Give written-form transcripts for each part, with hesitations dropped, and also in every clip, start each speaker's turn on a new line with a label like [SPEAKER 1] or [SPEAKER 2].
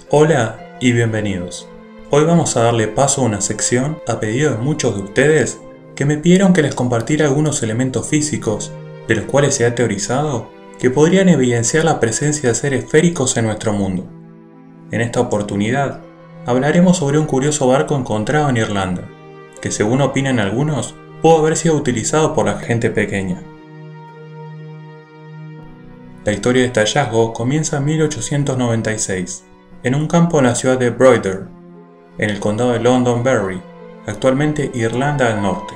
[SPEAKER 1] Hola y bienvenidos. Hoy vamos a darle paso a una sección a pedido de muchos de ustedes que me pidieron que les compartiera algunos elementos físicos de los cuales se ha teorizado que podrían evidenciar la presencia de seres esféricos en nuestro mundo. En esta oportunidad hablaremos sobre un curioso barco encontrado en Irlanda, que según opinan algunos, pudo haber sido utilizado por la gente pequeña. La historia de este hallazgo comienza en 1896, en un campo en la ciudad de Broider, en el condado de Londonderry, actualmente Irlanda del Norte.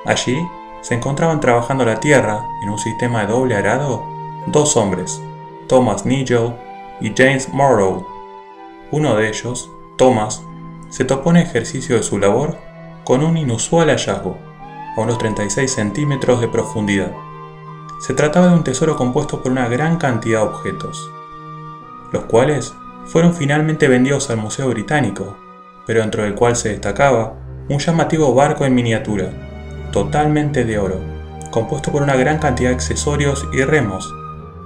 [SPEAKER 1] Allí se encontraban trabajando la tierra en un sistema de doble arado dos hombres, Thomas Nigel y James Morrow. Uno de ellos, Thomas, se topó en ejercicio de su labor con un inusual hallazgo, a unos 36 centímetros de profundidad. Se trataba de un tesoro compuesto por una gran cantidad de objetos, los cuales fueron finalmente vendidos al Museo Británico, pero dentro del cual se destacaba un llamativo barco en miniatura, totalmente de oro, compuesto por una gran cantidad de accesorios y remos.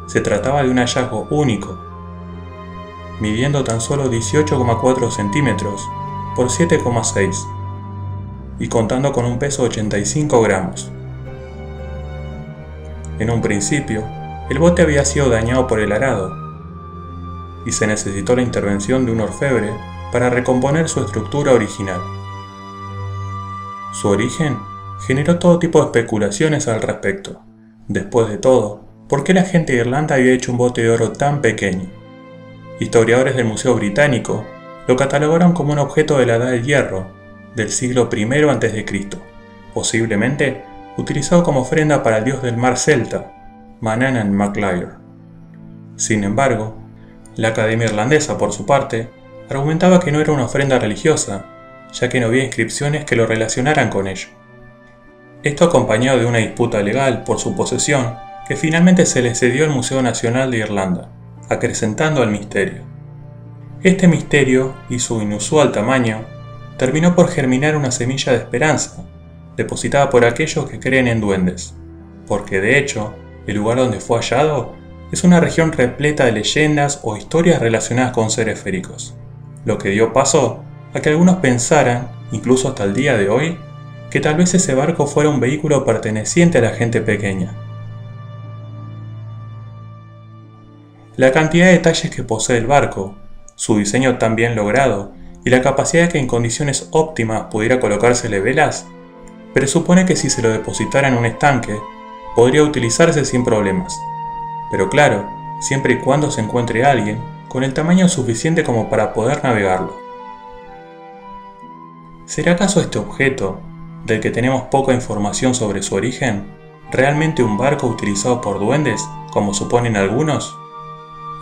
[SPEAKER 1] Se trataba de un hallazgo único, midiendo tan solo 18,4 centímetros por 7,6 y contando con un peso de 85 gramos. En un principio, el bote había sido dañado por el arado y se necesitó la intervención de un orfebre para recomponer su estructura original. Su origen generó todo tipo de especulaciones al respecto. Después de todo, ¿por qué la gente de Irlanda había hecho un bote de oro tan pequeño? Historiadores del Museo Británico lo catalogaron como un objeto de la Edad del Hierro, del siglo I a.C., posiblemente utilizado como ofrenda para el dios del mar celta, Manannán mac Lir. Sin embargo, la Academia Irlandesa, por su parte, argumentaba que no era una ofrenda religiosa, ya que no había inscripciones que lo relacionaran con ello. Esto acompañado de una disputa legal por su posesión que finalmente se le cedió al Museo Nacional de Irlanda, acrecentando el misterio. Este misterio y su inusual tamaño terminó por germinar una semilla de esperanza, depositada por aquellos que creen en duendes, porque de hecho, el lugar donde fue hallado es una región repleta de leyendas o historias relacionadas con seres esféricos, lo que dio paso a que algunos pensaran, incluso hasta el día de hoy, que tal vez ese barco fuera un vehículo perteneciente a la gente pequeña. La cantidad de detalles que posee el barco, su diseño tan bien logrado y la capacidad de que en condiciones óptimas pudiera colocársele velas, presupone que si se lo depositara en un estanque, podría utilizarse sin problemas. Pero claro, siempre y cuando se encuentre alguien con el tamaño suficiente como para poder navegarlo. ¿Será acaso este objeto, del que tenemos poca información sobre su origen, realmente un barco utilizado por duendes, como suponen algunos?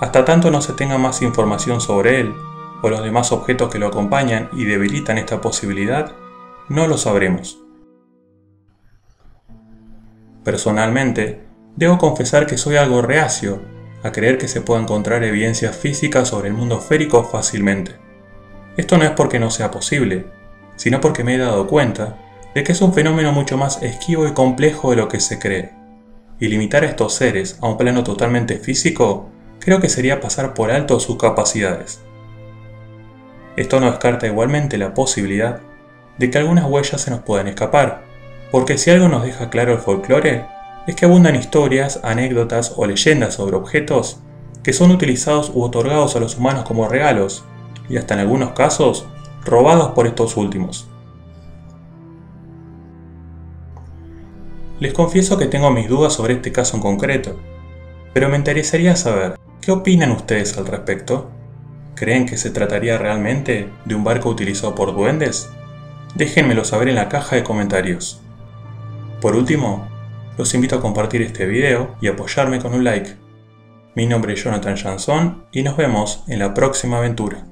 [SPEAKER 1] Hasta tanto no se tenga más información sobre él, o los demás objetos que lo acompañan y debilitan esta posibilidad, no lo sabremos. Personalmente, debo confesar que soy algo reacio a creer que se pueda encontrar evidencias físicas sobre el mundo esférico fácilmente. Esto no es porque no sea posible, sino porque me he dado cuenta de que es un fenómeno mucho más esquivo y complejo de lo que se cree, y limitar a estos seres a un plano totalmente físico creo que sería pasar por alto sus capacidades. Esto no descarta igualmente la posibilidad de que algunas huellas se nos puedan escapar, porque si algo nos deja claro el folclore, es que abundan historias, anécdotas o leyendas sobre objetos que son utilizados u otorgados a los humanos como regalos, y hasta en algunos casos, robados por estos últimos. Les confieso que tengo mis dudas sobre este caso en concreto, pero me interesaría saber, ¿qué opinan ustedes al respecto? ¿Creen que se trataría realmente de un barco utilizado por duendes? Déjenmelo saber en la caja de comentarios. Por último, los invito a compartir este video y apoyarme con un like. Mi nombre es Jonathan Jansson y nos vemos en la próxima aventura.